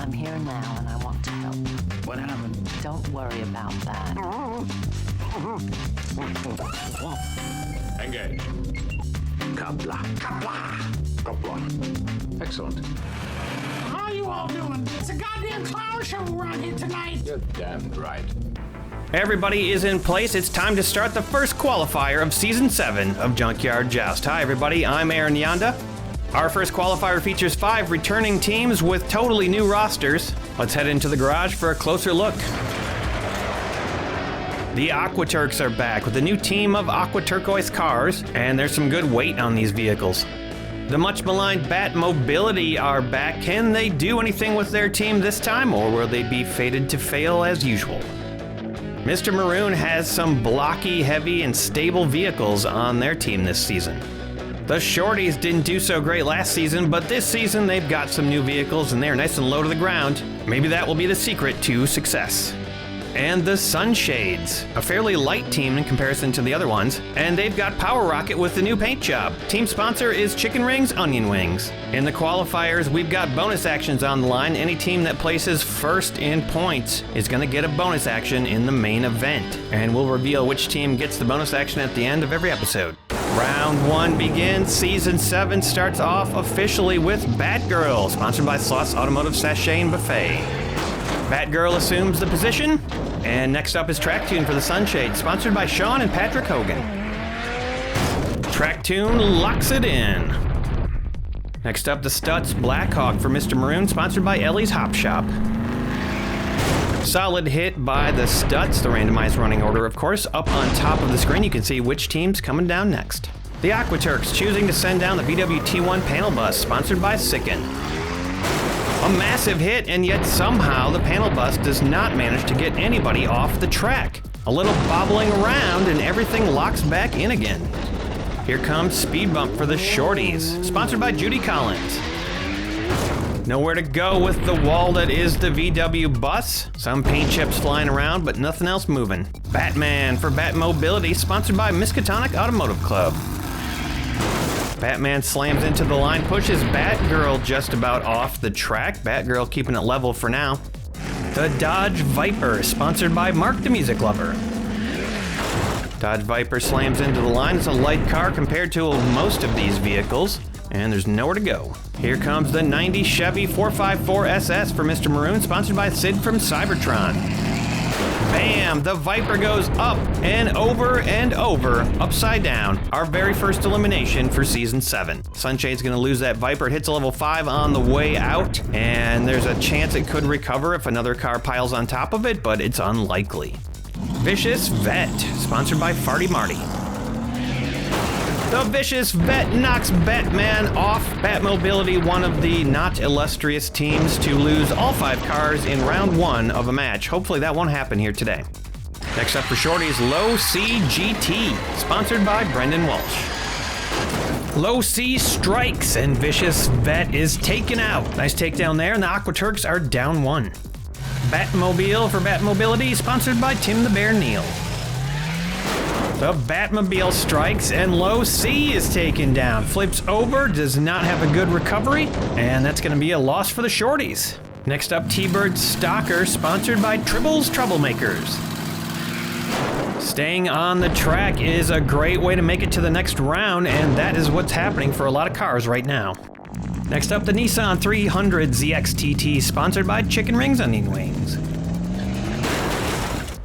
I'm here now and I want to help. What happened? Don't worry about that. Engage. Kapla. Kapla. Kapla. Excellent. How you all doing? It's a goddamn clown show around here tonight. You're damn right. Everybody is in place. It's time to start the first qualifier of Season 7 of Junkyard Joust. Hi everybody, I'm Aaron Yonda. Our first qualifier features 5 returning teams with totally new rosters. Let's head into the garage for a closer look. The Aqua Turks are back with a new team of Aqua Turquoise cars, and there's some good weight on these vehicles. The much maligned Bat Mobility are back. Can they do anything with their team this time, or will they be fated to fail as usual? Mr. Maroon has some blocky, heavy, and stable vehicles on their team this season. The Shorties didn't do so great last season, but this season they've got some new vehicles and they're nice and low to the ground. Maybe that will be the secret to success. And the Sunshades, a fairly light team in comparison to the other ones, and they've got Power Rocket with the new paint job. Team sponsor is Chicken Rings Onion Wings. In the qualifiers, we've got bonus actions on the line. Any team that places first in points is going to get a bonus action in the main event. And we'll reveal which team gets the bonus action at the end of every episode. Round 1 begins. Season 7 starts off officially with Batgirl, sponsored by Sloss Automotive Sachet and Buffet. Batgirl assumes the position, and next up is Track Tune for the Sunshade, sponsored by Sean and Patrick Hogan. Track Tune locks it in. Next up, the Stutz Blackhawk for Mr. Maroon, sponsored by Ellie's Hop Shop. Solid hit by the Stutz, the randomized running order, of course. Up on top of the screen, you can see which team's coming down next. The Aqua Turks choosing to send down the VW T1 panel bus, sponsored by Sicken. A massive hit, and yet somehow the panel bus does not manage to get anybody off the track. A little bobbling around and everything locks back in again. Here comes Speed Bump for the Shorties, sponsored by Judy Collins. Nowhere to go with the wall that is the VW bus. Some paint chips flying around, but nothing else moving. Batman for Bat Mobility, sponsored by Miskatonic Automotive Club. Batman slams into the line, pushes Batgirl just about off the track. Batgirl keeping it level for now. The Dodge Viper, sponsored by Mark the Music Lover. Dodge Viper slams into the line. It's a light car compared to most of these vehicles, and there's nowhere to go. Here comes the 90 Chevy 454 SS for Mr. Maroon, sponsored by Sid from Cybertron. Bam! The Viper goes up and over, upside down. Our very first elimination for Season 7. Sunshade's gonna lose that Viper. It hits a level 5 on the way out, and there's a chance it could recover if another car piles on top of it, but it's unlikely. Vicious Vet, sponsored by Farty Marty. The Vicious Vet knocks Batman off. Batmobility, one of the not illustrious teams to lose all 5 cars in round 1 of a match. Hopefully that won't happen here today. Next up for Shorties, Low C GT, sponsored by Brendan Walsh. Low C strikes and Vicious Vet is taken out. Nice takedown there, and the Aqua Turks are down 1. Batmobile for Batmobility, sponsored by Tim the Bear Neal. The Batmobile strikes and Low C is taken down. Flips over, does not have a good recovery, and that's going to be a loss for the Shorties. Next up, T-Bird Stalker, sponsored by Tribbles Troublemakers. Staying on the track is a great way to make it to the next round, and that is what's happening for a lot of cars right now. Next up, the Nissan 300 ZXTT, sponsored by Chicken Rings Onion Wings.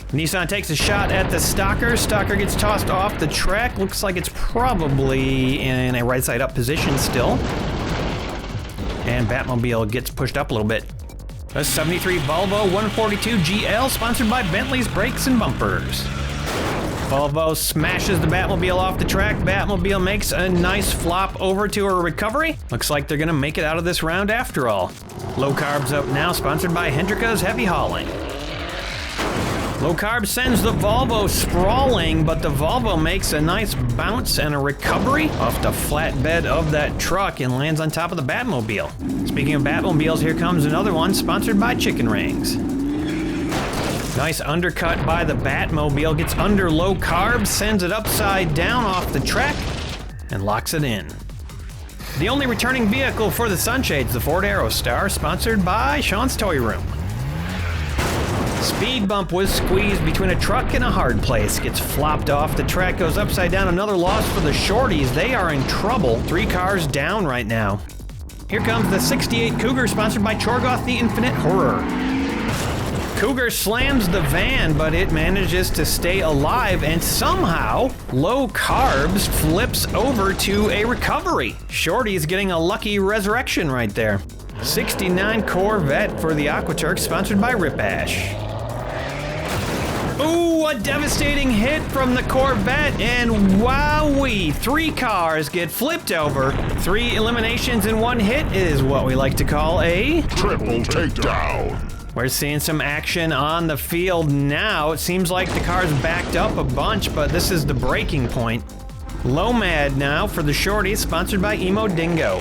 Nissan takes a shot at the Stalker. Stalker gets tossed off the track. Looks like it's probably in a right side up position still. And Batmobile gets pushed up a little bit. A 73 Volvo 142 GL, sponsored by Bentley's Brakes and Bumpers. Volvo smashes the Batmobile off the track. Batmobile makes a nice flop over to her recovery. Looks like they're gonna make it out of this round after all. Low Carb's up now, sponsored by Hendrika's Heavy Hauling. Low Carb sends the Volvo sprawling, but the Volvo makes a nice bounce and a recovery off the flatbed of that truck and lands on top of the Batmobile. Speaking of Batmobiles, here comes another one, sponsored by Chicken Rings. Nice undercut by the Batmobile, gets under Low Carb, sends it upside down off the track, and locks it in. The only returning vehicle for the Sunshades, the Ford Aerostar, sponsored by Sean's Toy Room. Speed bump was squeezed between a truck and a hard place. Gets flopped off the track, goes upside down. Another loss for the Shorties. They are in trouble. 3 cars down right now. Here comes the 68 Cougar, sponsored by Chorgoth the Infinite Horror. Cougar slams the van, but it manages to stay alive, and somehow, low carbs flips over to a recovery. Shorty's getting a lucky resurrection right there. 69 Corvette for the Aquaturk, sponsored by Ripash. Ooh, a devastating hit from the Corvette, and wowee, 3 cars get flipped over. 3 eliminations in 1 hit is what we like to call a triple takedown. We're seeing some action on the field now. It seems like the car's backed up a bunch, but this is the breaking point. Lomad now for the Shorties, sponsored by Emo Dingo.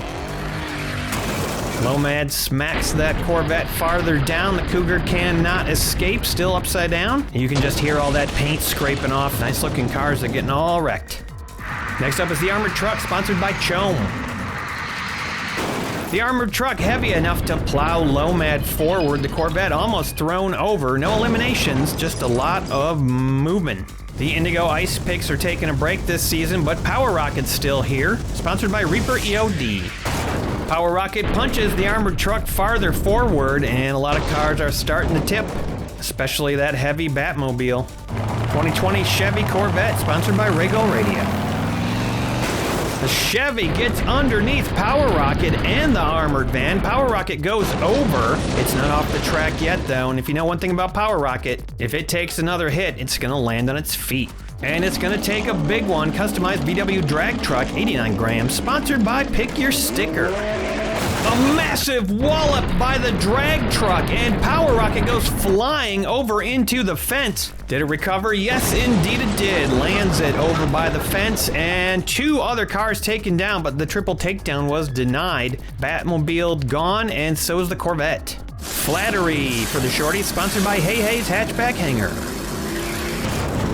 Lomad smacks that Corvette farther down. The Cougar cannot escape, still upside down. You can just hear all that paint scraping off. Nice looking cars are getting all wrecked. Next up is the Armored Truck, sponsored by Chome. The Armored Truck heavy enough to plow Lomad forward. The Corvette almost thrown over. No eliminations, just a lot of movement. The Indigo Ice Picks are taking a break this season, but Power Rocket's still here, sponsored by Reaper EOD. Power Rocket punches the Armored Truck farther forward, and a lot of cars are starting to tip, especially that heavy Batmobile. 2020 Chevy Corvette, sponsored by Rego Radio. The Chevy gets underneath Power Rocket and the armored van. Power Rocket goes over. It's not off the track yet, though, and if you know one thing about Power Rocket, if it takes another hit, it's gonna land on its feet. And it's gonna take a big one. Customized VW drag truck, 89 grams, sponsored by Pick Your Sticker. A massive wallop by the drag truck, and Power Rocket goes flying over into the fence. Did it recover? Yes, indeed it did. Lands it over by the fence, and 2 other cars taken down, but the triple takedown was denied. Batmobile gone, and so is the Corvette. Flattery for the Shorty, sponsored by Hey Hey's Hatchback Hanger.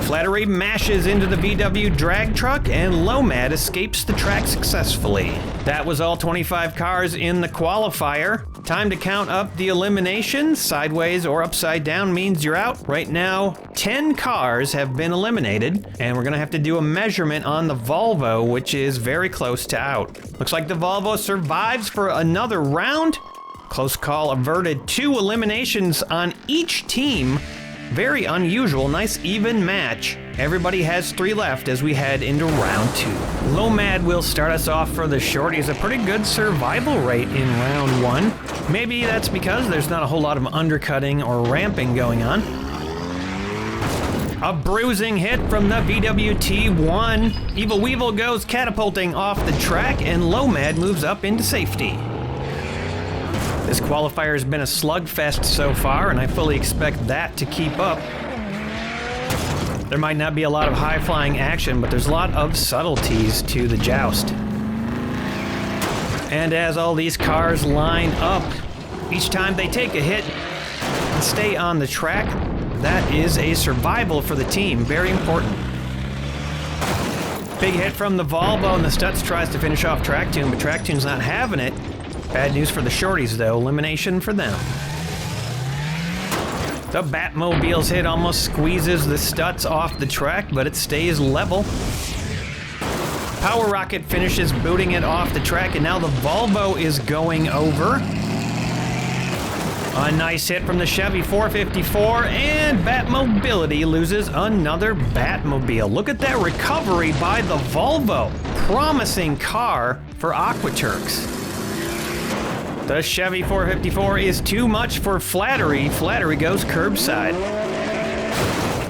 Flattery mashes into the VW drag truck, and Lomad escapes the track successfully. That was all 25 cars in the qualifier. Time to count up the eliminations. Sideways or upside down means you're out. Right now, 10 cars have been eliminated, and we're gonna have to do a measurement on the Volvo, which is very close to out. Looks like the Volvo survives for another round. Close call averted. 2 eliminations on each team. Very unusual, nice even match. Everybody has 3 left as we head into round 2. Lomad will start us off for the Shorties. A pretty good survival rate in round 1. Maybe that's because there's not a whole lot of undercutting or ramping going on. A bruising hit from the VWT1. Evil Weevil goes catapulting off the track, and Lomad moves up into safety. This qualifier has been a slugfest so far, and I fully expect that to keep up. There might not be a lot of high-flying action, but there's a lot of subtleties to the joust. And as all these cars line up, each time they take a hit and stay on the track, that is a survival for the team. Very important. Big hit from the Volvo, and the Stutz tries to finish off Tracktune, but Tracktune's not having it. Bad news for the Shorties, though. Elimination for them. The Batmobile's hit almost squeezes the Stutz off the track, but it stays level. Power Rocket finishes booting it off the track, and now the Volvo is going over. A nice hit from the Chevy 454, and Batmobility loses another Batmobile. Look at that recovery by the Volvo. Promising car for Aquaturks. The Chevy 454 is too much for Flattery. Flattery goes curbside.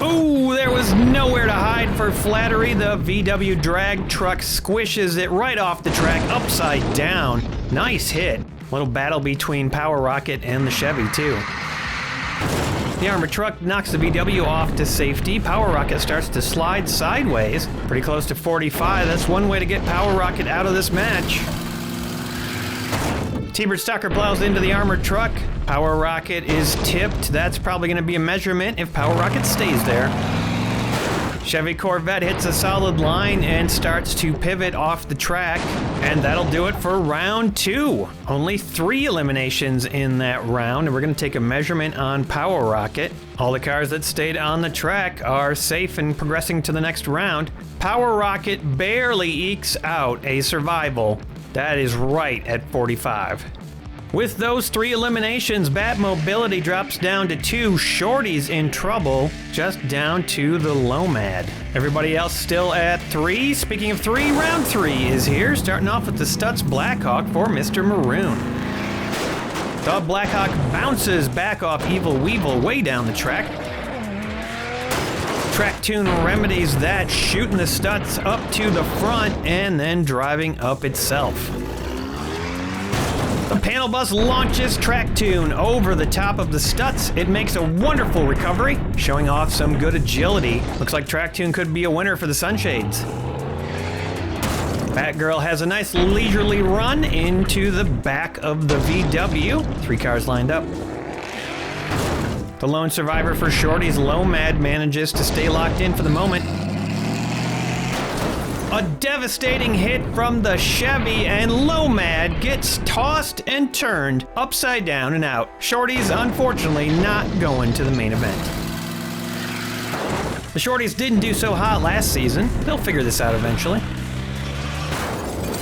Ooh, there was nowhere to hide for Flattery. The VW drag truck squishes it right off the track, upside down. Nice hit. Little battle between Power Rocket and the Chevy, too. The armored truck knocks the VW off to safety. Power Rocket starts to slide sideways. Pretty close to 45. That's one way to get Power Rocket out of this match. T-Bird Stalker plows into the armored truck. Power Rocket is tipped. That's probably going to be a measurement if Power Rocket stays there. Chevy Corvette hits a solid line and starts to pivot off the track, and that'll do it for round 2. Only 3 eliminations in that round, and we're going to take a measurement on Power Rocket. All the cars that stayed on the track are safe and progressing to the next round. Power Rocket barely ekes out a survival. That is right at 45. With those 3 eliminations, Bat Mobility drops down to 2. Shorty's in trouble, just down to the Lomad. Everybody else still at 3. Speaking of 3, round 3 is here, starting off with the Stutz Blackhawk for Mr. Maroon. The Blackhawk bounces back off Evil Weevil way down the track. Track Tune remedies that, shooting the Stutz up to the front and then driving up itself. The panel bus launches Track Tune over the top of the Stutz. It makes a wonderful recovery, showing off some good agility. Looks like Track Tune could be a winner for the Sunshades. Batgirl has a nice leisurely run into the back of the VW. 3 cars lined up. The lone survivor for Shorty's Lomad manages to stay locked in for the moment. A devastating hit from the Chevy, and Lomad gets tossed and turned upside down and out. Shorty's unfortunately not going to the main event. The Shorties didn't do so hot last season. They'll figure this out eventually.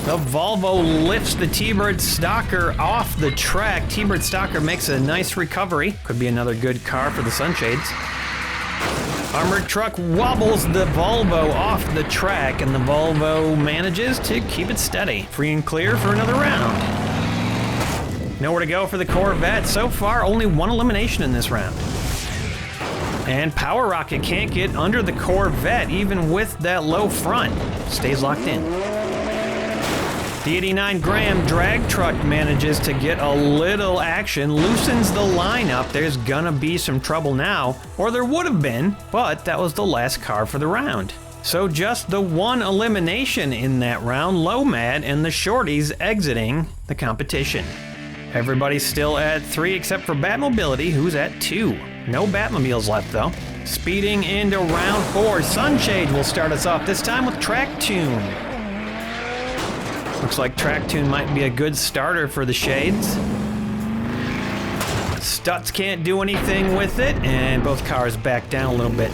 The Volvo lifts the T-Bird Stalker off the track. T-Bird Stalker makes a nice recovery. Could be another good car for the Sunshades. Armored truck wobbles the Volvo off the track, and the Volvo manages to keep it steady. Free and clear for another round. Nowhere to go for the Corvette. So far, only 1 elimination in this round. And Power Rocket can't get under the Corvette, even with that low front. Stays locked in. The 89 Gram drag truck manages to get a little action, loosens the lineup. There's gonna be some trouble now, or there would have been, but that was the last car for the round. So just the 1 elimination in that round, Lomad and the Shorties exiting the competition. Everybody's still at 3 except for Batmobility, who's at 2. No Batmobiles left though. Speeding into round 4, Sunshade will start us off, this time with Track Tune. Looks like Track Tune might be a good starter for the Shades. Stutz can't do anything with it, and both cars back down a little bit.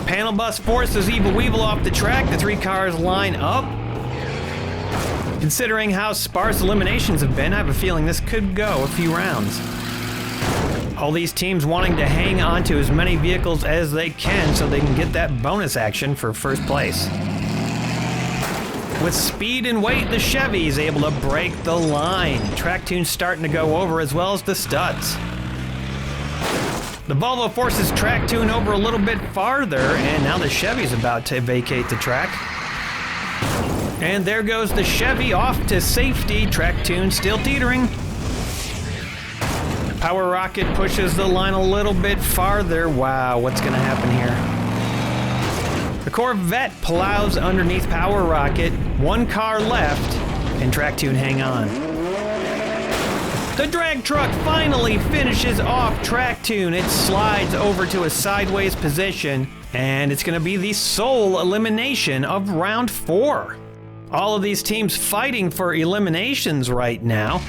Panel bus forces Evil Weevil off the track. The 3 cars line up. Considering how sparse eliminations have been, I have a feeling this could go a few rounds. All these teams wanting to hang on to as many vehicles as they can so they can get that bonus action for first place. With speed and weight, the Chevy's able to break the line. Track Tune's starting to go over, as well as the Stutz. The Volvo forces Track Tune over a little bit farther, and now the Chevy's about to vacate the track. And there goes the Chevy off to safety. Track Tune still teetering. Power Rocket pushes the line a little bit farther. Wow, what's gonna happen here? The Corvette plows underneath Power Rocket. 1 car left, and Track Tune hang on. The drag truck finally finishes off Track Tune. It slides over to a sideways position, and it's going to be the sole elimination of round 4. All of these teams fighting for eliminations right now.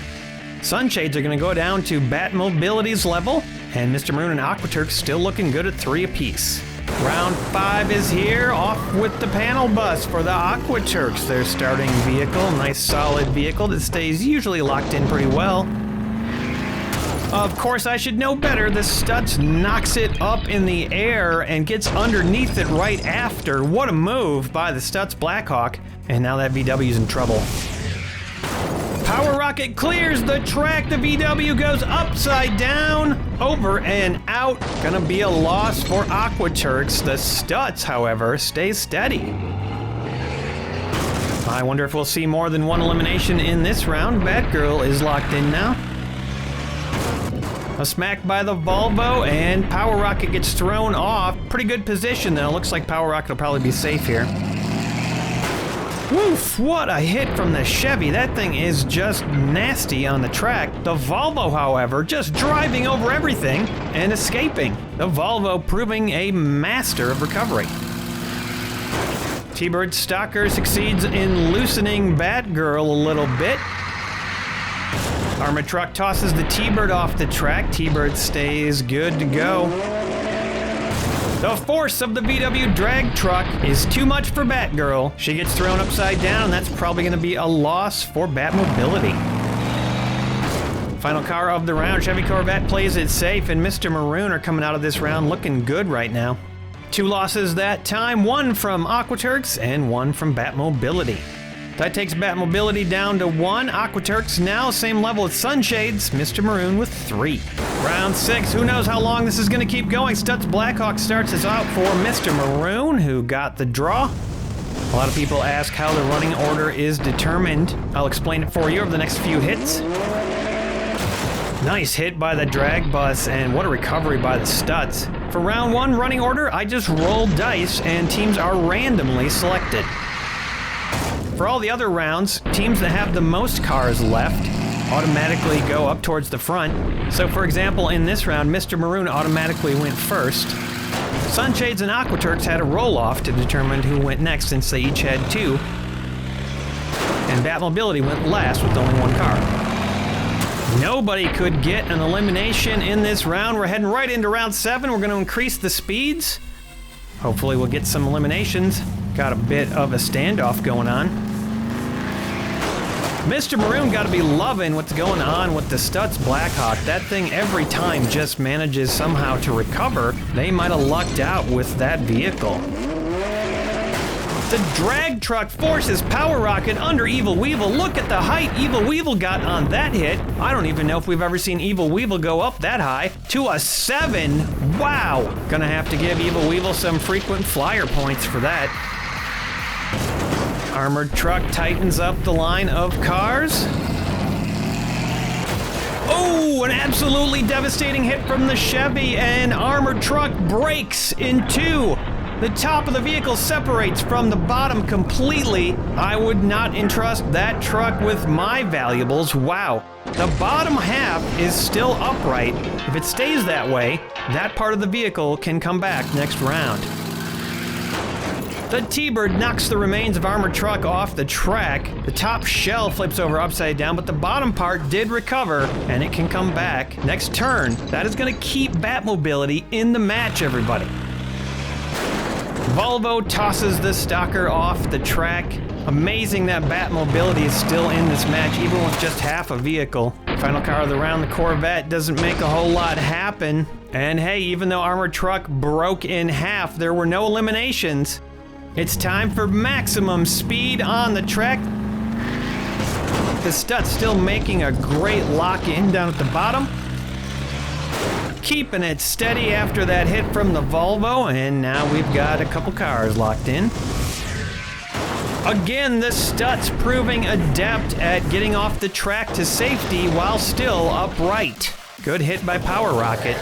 Sunshades are going to go down to Batmobility's level, and Mr. Maroon and Aquaturk still looking good at 3 apiece. Round 5 is here, off with the panel bus for the Aquaturks, their starting vehicle. Nice solid vehicle that stays usually locked in pretty well. Of course, I should know better. The Stutz knocks it up in the air and gets underneath it right after. What a move by the Stutz Blackhawk. And now that VW's in trouble. Power Rocket clears the track. The VW goes upside down, over and out. Gonna be a loss for Aquaturks. The Stutz, however, stays steady. I wonder if we'll see more than 1 elimination in this round. Batgirl is locked in now. A smack by the Volvo, and Power Rocket gets thrown off. Pretty good position though. Looks like Power Rocket will probably be safe here. Woof, what a hit from the Chevy. That thing is just nasty on the track. The Volvo, however, just driving over everything and escaping. The Volvo proving a master of recovery. T-Bird Stalker succeeds in loosening Batgirl a little bit. Armored Truck tosses the T-Bird off the track. T-Bird stays good to go. The force of the VW drag truck is too much for Batgirl. She gets thrown upside down, and that's probably going to be a loss for Batmobility. Final car of the round, Chevy Corvette plays it safe, and Mr. Maroon are coming out of this round looking good right now. 2 losses that time, 1 from Aquaturks and 1 from Batmobility. That takes Batmobility down to 1. Aquaturks now same level as Sunshades. Mr. Maroon with 3. Round 6. Who knows how long this is going to keep going. Stutz Blackhawk starts us out for Mr. Maroon, who got the draw. A lot of people ask how the running order is determined. I'll explain it for you over the next few hits. Nice hit by the drag bus, and what a recovery by the Stutz. For round 1 running order, I just roll dice, and teams are randomly selected. For all the other rounds, teams that have the most cars left automatically go up towards the front. So for example, in this round, Mr. Maroon automatically went first. Sunshades and Aquaturks had a roll-off to determine who went next since they each had 2. And Batmobility went last with only 1 car. Nobody could get an elimination in this round. We're heading right into round 7. We're going to increase the speeds. Hopefully we'll get some eliminations. Got a bit of a standoff going on. Mr. Maroon got to be loving what's going on with the Stutz Blackhawk. That thing every time just manages somehow to recover. They might have lucked out with that vehicle. The drag truck forces Power Rocket under Evil Weevil. Look at the height Evil Weevil got on that hit. I don't even know if we've ever seen Evil Weevil go up that high. To a 7. Wow. Gonna have to give Evil Weevil some frequent flyer points for that. Armored Truck tightens up the line of cars. Oh, an absolutely devastating hit from the Chevy, and Armored Truck breaks in 2. The top of the vehicle separates from the bottom completely. I would not entrust that truck with my valuables. Wow. The bottom half is still upright. If it stays that way, that part of the vehicle can come back next round. The T-Bird knocks the remains of Armored Truck off the track. The top shell flips over upside down, but the bottom part did recover, and it can come back next turn. That is going to keep Batmobility in the match, everybody. Volvo tosses the Stalker off the track. Amazing that Batmobility is still in this match, even with just half a vehicle. Final car of the round, the Corvette, doesn't make a whole lot happen. And hey, even though Armored Truck broke in half, there were no eliminations. It's time for maximum speed on the track. The Stutz still making a great lock-in down at the bottom. Keeping it steady after that hit from the Volvo, and now we've got a couple cars locked in. Again, the Stutz proving adept at getting off the track to safety while still upright. Good hit by Power Rocket.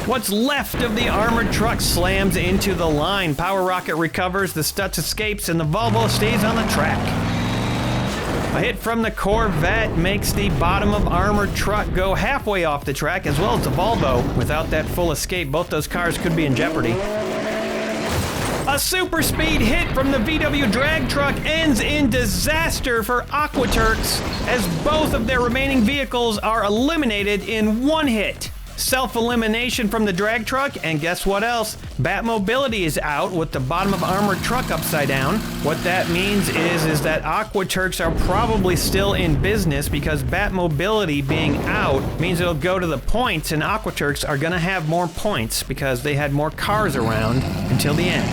What's left of the Armored Truck slams into the line. Power Rocket recovers, the Stutz escapes, and the Volvo stays on the track. A hit from the Corvette makes the bottom of Armored Truck go halfway off the track, as well as the Volvo. Without that full escape, both those cars could be in jeopardy. A super speed hit from the VW drag truck ends in disaster for Aquaturks, as both of their remaining vehicles are eliminated in 1 hit. Self-elimination from the drag truck, and guess what else? Batmobility is out with the bottom of Armored Truck upside down. What that means is that Aquaturks are probably still in business, because Batmobility being out means it'll go to the points, and Aquaturks are gonna have more points because they had more cars around until the end.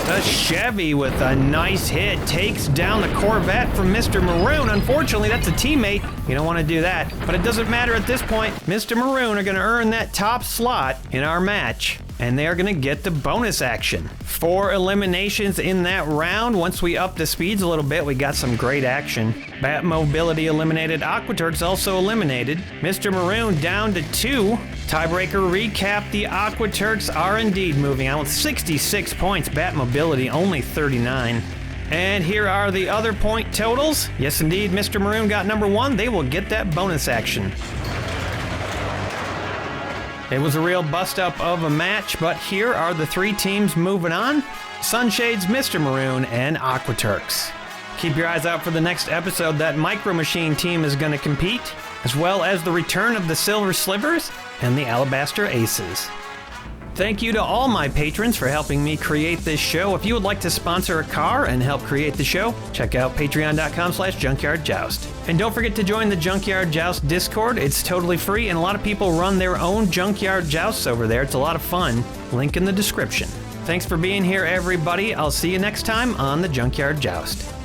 The Chevy with a nice hit takes down the Corvette from Mr. Maroon. Unfortunately, that's a teammate. You don't want to do that. But it doesn't matter at this point. Mr. Maroon are going to earn that top slot in our match, and they are going to get the bonus action. 4 eliminations in that round. Once we up the speeds a little bit, we got some great action. Batmobility eliminated. Aquaturks also eliminated. Mr. Maroon down to 2. Tiebreaker recap, the Aquaturks are indeed moving on with 66 points. Batmobility only 39. And here are the other point totals. Yes, indeed, Mr. Maroon got number 1. They will get that bonus action. It was a real bust-up of a match, but here are the 3 teams moving on. Sunshades, Mr. Maroon, and Aquaturks. Keep your eyes out for the next episode. That Micro Machine team is going to compete, as well as the return of the Silver Slivers and the Alabaster Aces. Thank you to all my patrons for helping me create this show. If you would like to sponsor a car and help create the show, check out patreon.com/junkyardjoust. And don't forget to join the Junkyard Joust Discord. It's totally free, and a lot of people run their own Junkyard Jousts over there. It's a lot of fun. Link in the description. Thanks for being here, everybody. I'll see you next time on the Junkyard Joust.